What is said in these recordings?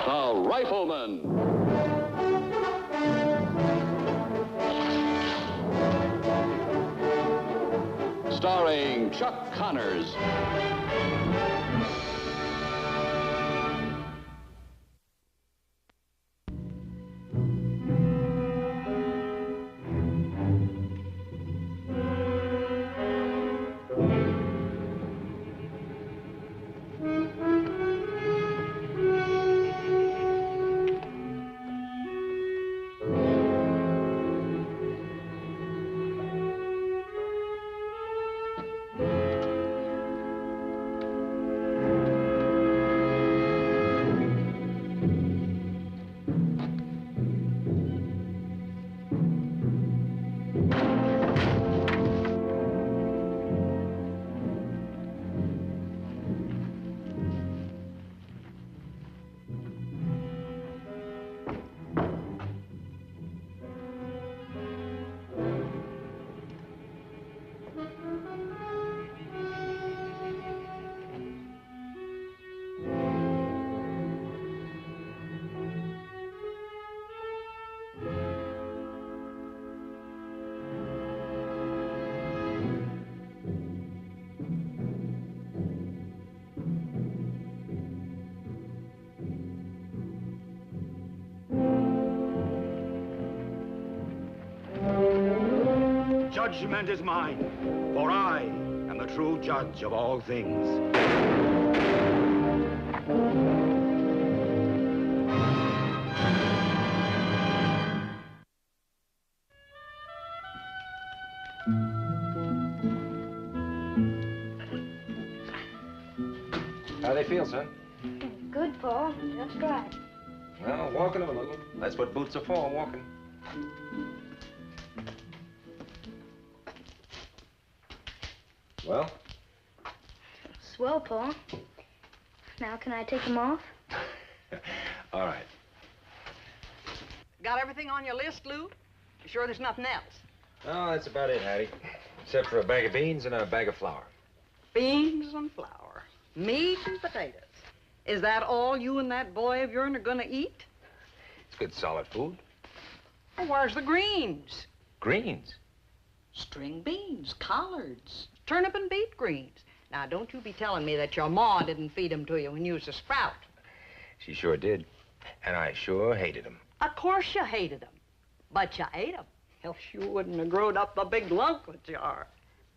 The Rifleman. Starring Chuck Connors. Judgment is mine, for I am the true judge of all things. How do they feel, son? Good, Paul. Just right. Well, walking them a little. That's what boots are for, walking. Well? Swell, Paul. Now can I take them off? All right. Got everything on your list, Lou? You sure there's nothing else? Oh, that's about it, Hattie. Except for a bag of beans and a bag of flour. Beans and flour, meat and potatoes. Is that all you and that boy of yours are gonna eat? It's good, solid food. Well, where's the greens? Greens? String beans, collards, turnip and beet greens. Now, don't you be telling me that your ma didn't feed them to you when you was a sprout. She sure did. And I sure hated them. Of course you hated them, but you ate them. Else you wouldn't have grown up the big lunk that you are.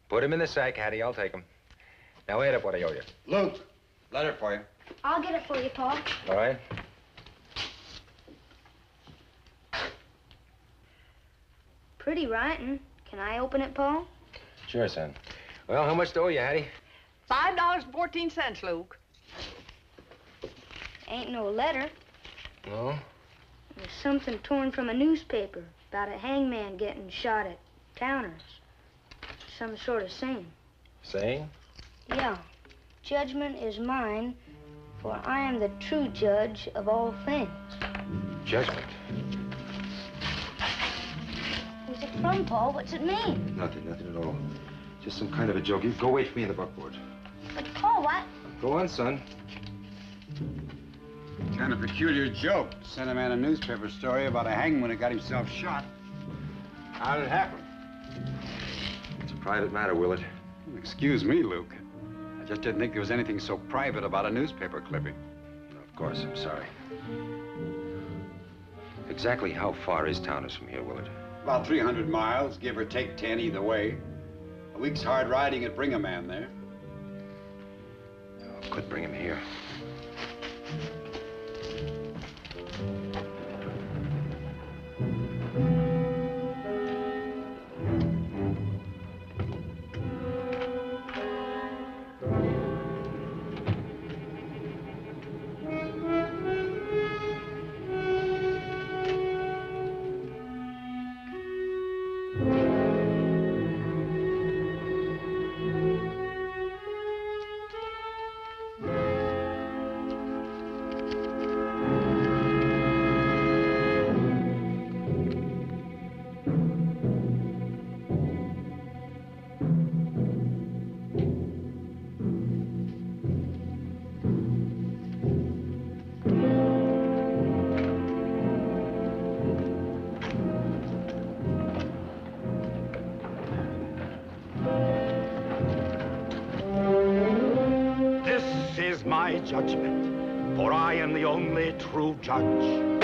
Put him in the sack, Hattie. I'll take him. Now, add up what I owe you. Luke, letter for you. I'll get it for you, Paul. All right? Pretty writing. Can I open it, Paul? Sure, son. Well, how much do I owe you, Hattie? $5.14, Luke. Ain't no letter. No? There's something torn from a newspaper about a hangman getting shot at Towners. Some sort of saying. Saying? Yeah. Judgment is mine, for I am the true judge of all things. Judgment? Who's it from, Paul? What's it mean? Nothing at all. Just some kind of a joke. You go wait for me in the buckboard. But, Paul, what? Go on, son. Kind of peculiar joke. Sent a man a newspaper story about a hangman who got himself shot. How did it happen? It's a private matter, Willard. Excuse me, Luke. I just didn't think there was anything so private about a newspaper clipping. Of course, I'm sorry. Exactly how far is Towners from here, Willard? About 300 miles, give or take 10 either way. A week's hard riding would bring a man there. Oh, could bring him here. my judgment, for I am the only true judge.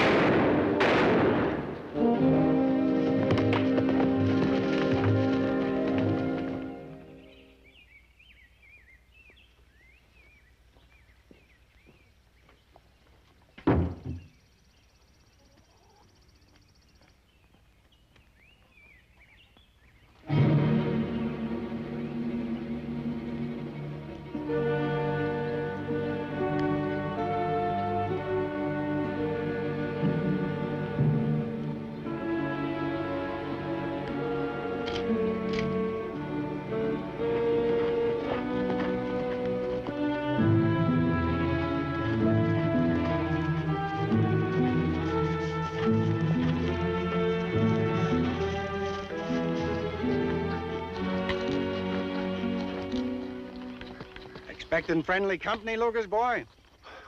Expecting friendly company, Lucas, boy?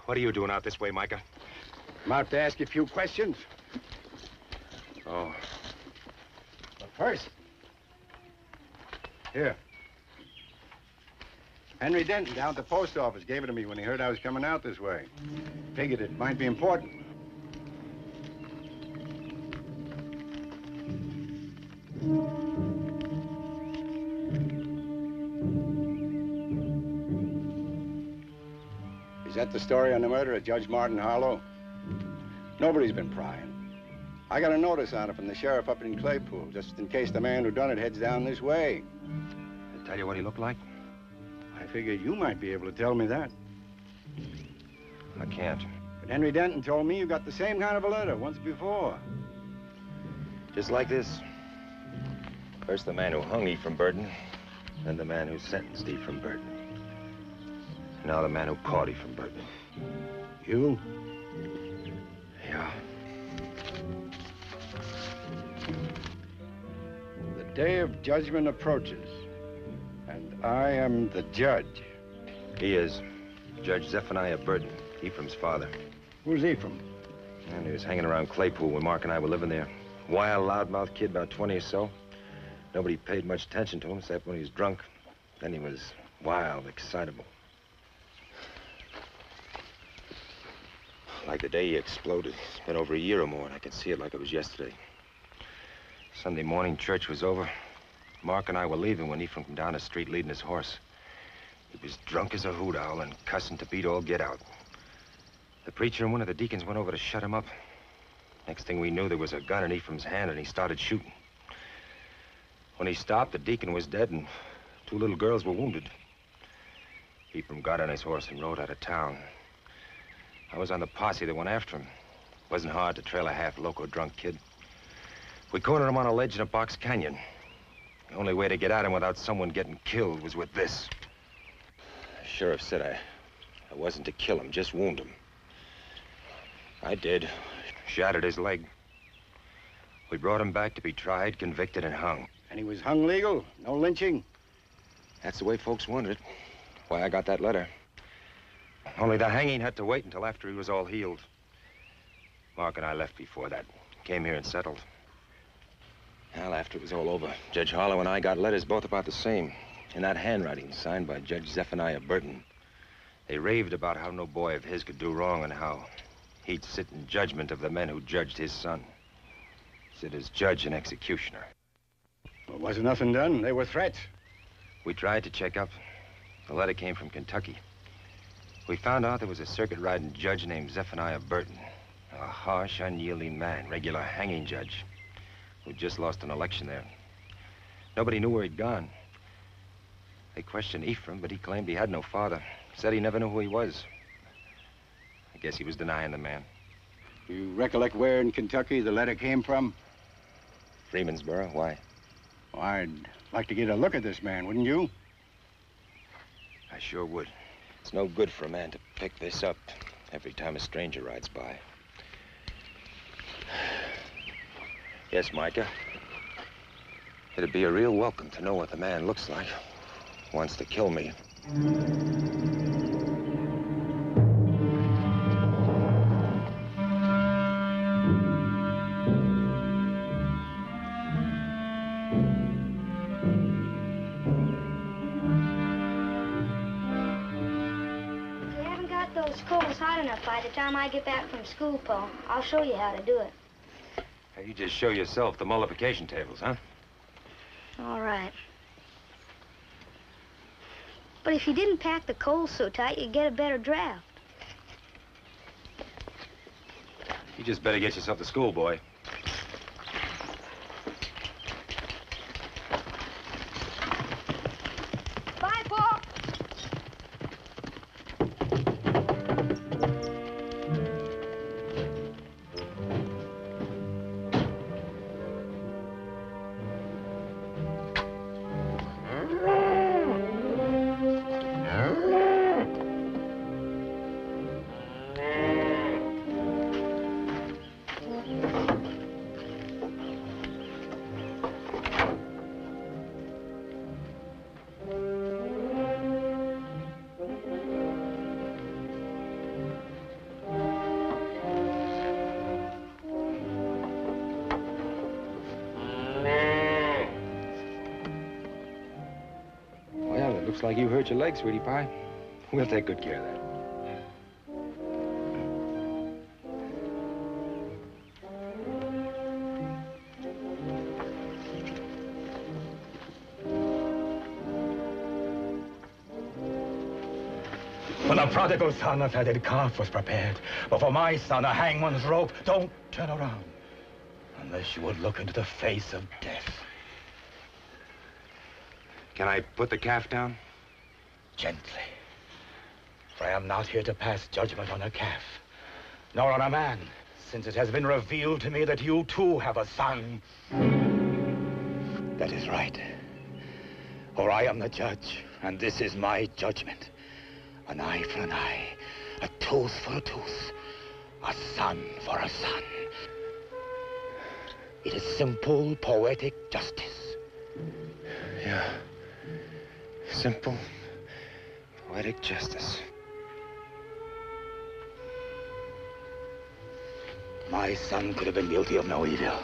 What are you doing out this way, Micah? I'm out to ask you a few questions. Oh. But first... Here. Henry Denton down at the post office gave it to me when he heard I was coming out this way. Figured it might be important. Is that the story on the murder of Judge Martin Harlow? Nobody's been prying. I got a notice on it from the sheriff up in Claypool, just in case the man who done it heads down this way. I tell you what he looked like? I figure you might be able to tell me that. I can't. But Henry Denton told me you got the same kind of a letter once before. Just like this. First the man who hung Ephraim Burton, then the man who sentenced Ephraim Burton. Now the man who caught Ephraim Burton. You? Yeah. The day of judgment approaches, and I am the judge. He is. Judge Zephonias Burton, Ephraim's father. Who's Ephraim? And he was hanging around Claypool when Mark and I were living there. Wild, loudmouth kid, about 20 or so. Nobody paid much attention to him, except when he was drunk. Then he was wild, excitable. Like the day he exploded. It's been over a year or more, and I can see it like it was yesterday. Sunday morning, church was over. Mark and I were leaving when Ephraim came down the street leading his horse. He was drunk as a hoot owl and cussing to beat all get out. The preacher and one of the deacons went over to shut him up. Next thing we knew, there was a gun in Ephraim's hand, and he started shooting. When he stopped, the deacon was dead, and 2 little girls were wounded. Ephraim got on his horse and rode out of town. I was on the posse that went after him. It wasn't hard to trail a half-loco drunk kid. We cornered him on a ledge in a box canyon. The only way to get at him without someone getting killed was with this. The sheriff said I wasn't to kill him, just wound him. I did. Shattered his leg. We brought him back to be tried, convicted, and hung. And he was hung legal? No lynching? That's the way folks wanted it. Why I got that letter. Only the hanging had to wait until after he was all healed. Mark and I left before that. Came here and settled. Well, after it was all over, Judge Harlow and I got letters both about the same. In that handwriting, signed by Judge Zephonias Burton. They raved about how no boy of his could do wrong and how he'd sit in judgment of the men who judged his son. Sit as judge and executioner. Well, wasn't nothing done. They were threats. We tried to check up. The letter came from Kentucky. We found out there was a circuit-riding judge named Zephonias Burton. A harsh, unyielding man, regular hanging judge, who'd just lost an election there. Nobody knew where he'd gone. They questioned Ephraim, but he claimed he had no father. Said he never knew who he was. I guess he was denying the man. You recollect where in Kentucky the letter came from? Freemansboro. Why? Well, I'd like to get a look at this man, wouldn't you? I sure would. It's no good for a man to pick this up every time a stranger rides by. Yes, Micah. It'd be a real welcome to know what the man looks like. Wants to kill me. this coal's hot enough by the time I get back from school, Pa. I'll show you how to do it. Now, you just show yourself the multiplication tables, huh? All right. But if you didn't pack the coal so tight, you'd get a better draft. You just better get yourself to school, boy. Bye, Pa. Looks like you hurt your leg, sweetie pie. We'll take good care of that. When the prodigal son, a fatted calf was prepared, but for my son, a hangman's rope, don't turn around unless you would look into the face of death. Can I put the calf down? Gently. For I am not here to pass judgment on a calf, nor on a man, since it has been revealed to me that you too have a son. That is right. For I am the judge, and this is my judgment. An eye for an eye, a tooth for a tooth, a son for a son. It is simple, poetic justice. Yeah. Simple, poetic justice. My son could have been guilty of no evil.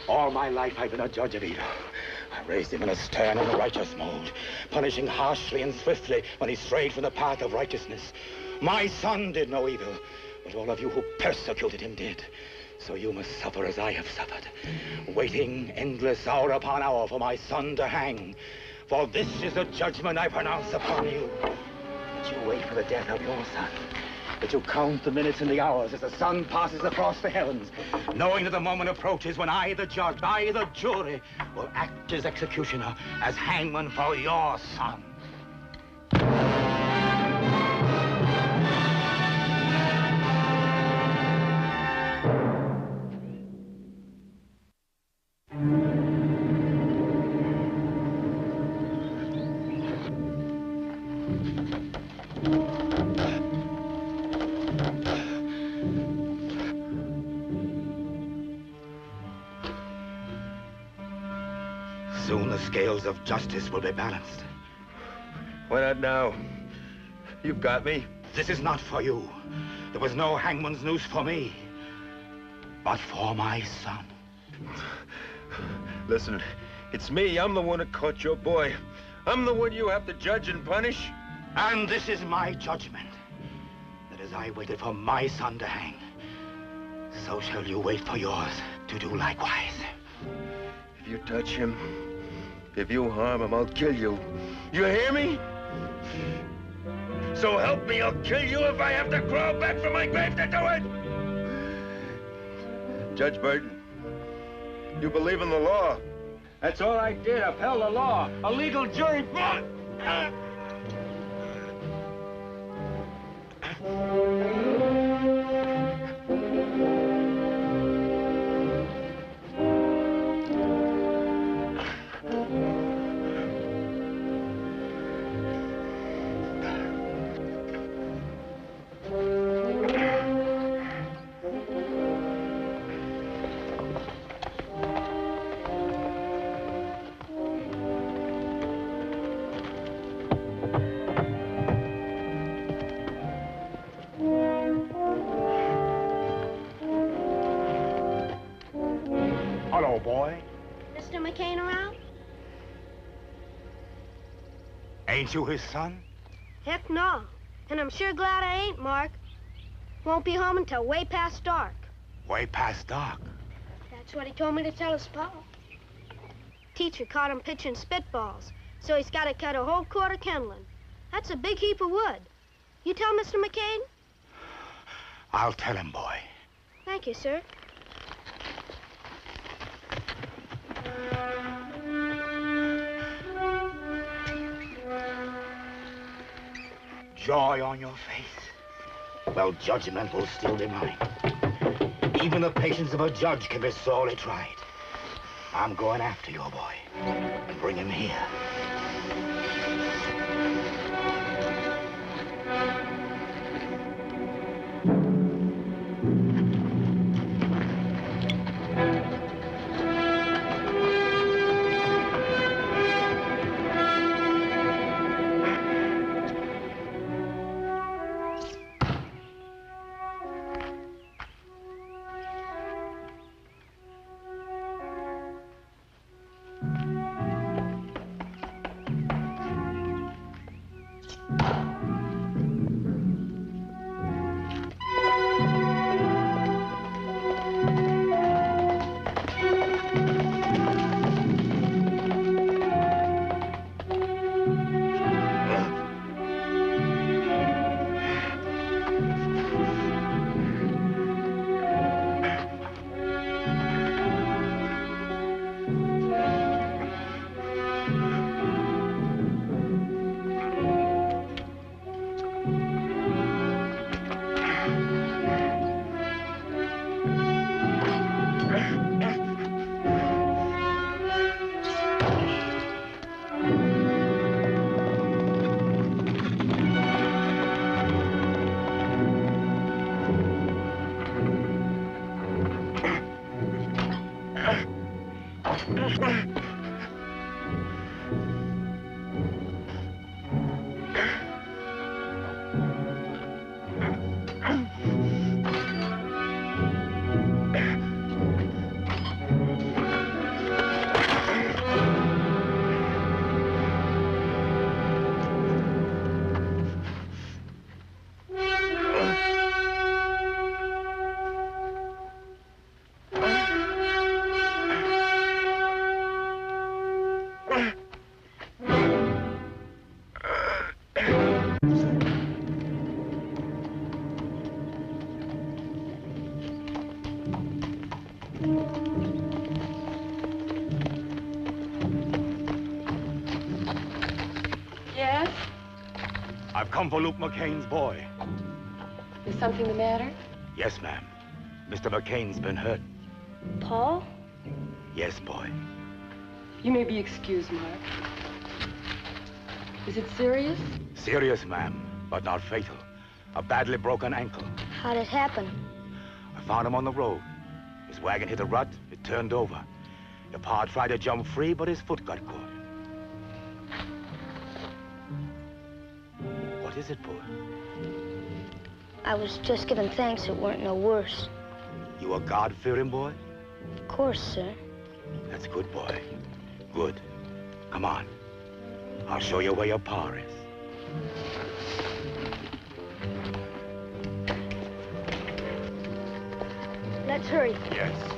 All my life I've been a judge of evil. I raised him in a stern and righteous mold, punishing harshly and swiftly when he strayed from the path of righteousness. My son did no evil, but all of you who persecuted him did. So you must suffer as I have suffered, waiting endless hour upon hour for my son to hang. For this is the judgment I pronounce upon you. That you wait for the death of your son. That you count the minutes and the hours as the sun passes across the heavens, knowing that the moment approaches when I, the judge, I, the jury, will act as executioner, as hangman for your son. Soon the scales of justice will be balanced. Why not now? You've got me. This is not for you. There was no hangman's noose for me, but for my son. Listen, it's me. I'm the one who caught your boy. I'm the one you have to judge and punish. And this is my judgment. That as I waited for my son to hang, so shall you wait for yours to do likewise. If you touch him, if you harm him, I'll kill you. You hear me? So help me, I'll kill you if I have to crawl back from my grave to do it! Judge Burton, you believe in the law. That's all I did, upheld the law. A legal jury. Hello, boy. Mr. McCain around? Ain't you his son? Heck no. And I'm sure glad I ain't, Mark. Won't be home until way past dark. Way past dark. That's what he told me to tell his pa. Teacher caught him pitching spitballs, so he's got to cut a whole quart of kindling. That's a big heap of wood. You tell Mr. McCain? I'll tell him, boy. Thank you, sir. Joy on your face. Well, judgment will still be mine. Even the patience of a judge can be sorely tried. I'm going after your boy and bring him here. I've come for Luke McCain's boy. Is something the matter? Yes, ma'am. Mr. McCain's been hurt. Paul? Yes, boy. You may be excused, Mark. Is it serious? Serious, ma'am, but not fatal. A badly broken ankle. How'd it happen? I found him on the road. His wagon hit a rut. It turned over. Your pa tried to jump free, but his foot got caught. What is it, boy? I was just giving thanks it weren't no worse. You a God-fearing boy? Of course, sir. That's good, boy. Good. Come on. I'll show you where your pa is. Let's hurry. Yes.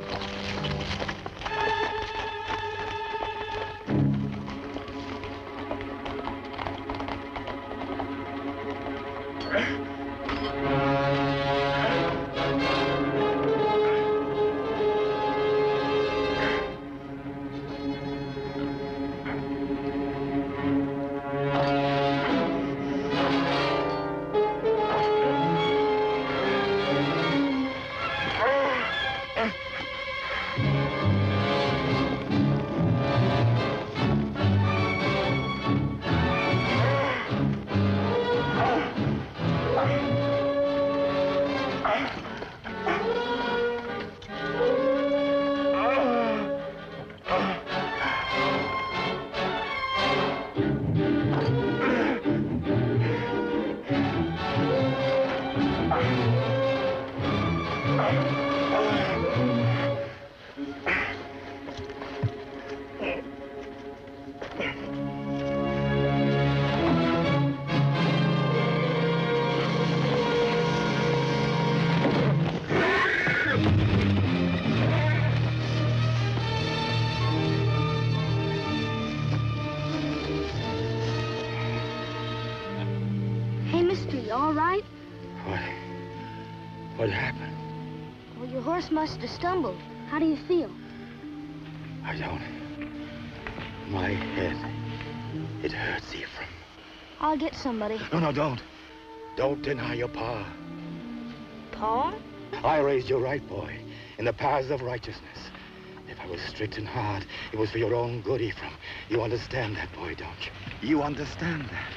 mystery, all right? What happened? Well, your horse must have stumbled. How do you feel? I don't. My head, it hurts, Ephraim. I'll get somebody. No, don't. Don't deny your pa. Pa? I raised you right, boy, in the paths of righteousness. If I was strict and hard, it was for your own good, Ephraim. You understand that, boy, don't you? You understand that?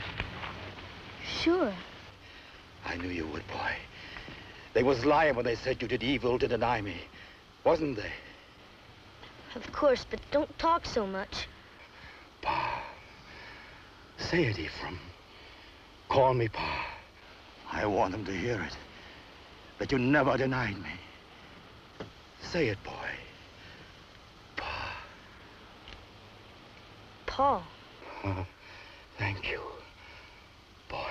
Sure. I knew you would, boy. They was lying when they said you did evil to deny me. Wasn't they? Of course, but don't talk so much. Pa. Say it, Ephraim. Call me Pa. I want them to hear it. That you never denied me. Say it, boy. Pa. Pa. Thank you, boy.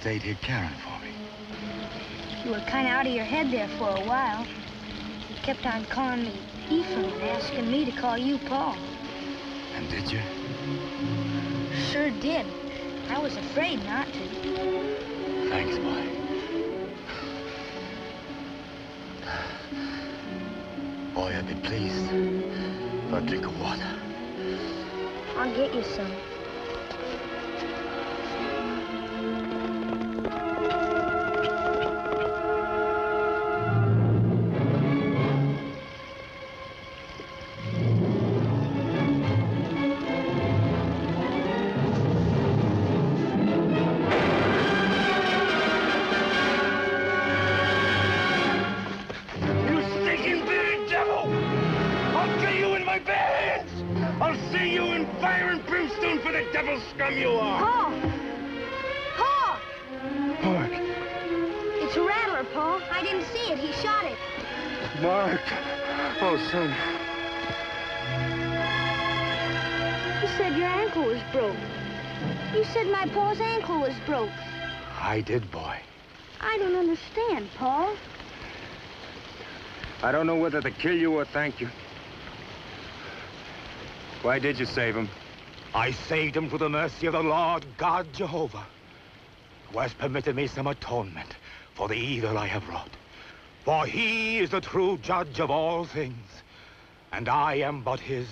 Stayed here caring for me. You were kind of out of your head there for a while. You kept on calling me Ephraim and asking me to call you Paul. And did you? Sure did. I was afraid not to. Thanks, boy. Boy, I'd be pleased for a drink of water. I'll get you some. Scum you are! Paul! Paul! Mark! It's a rattler, Paul. I didn't see it. He shot it. Mark! Oh, son. You said your ankle was broke. You said my Paul's ankle was broke. I did, boy. I don't understand, Paul. I don't know whether to kill you or thank you. Why did you save him? I saved him through the mercy of the Lord God Jehovah, who has permitted me some atonement for the evil I have wrought. For he is the true judge of all things, and I am but his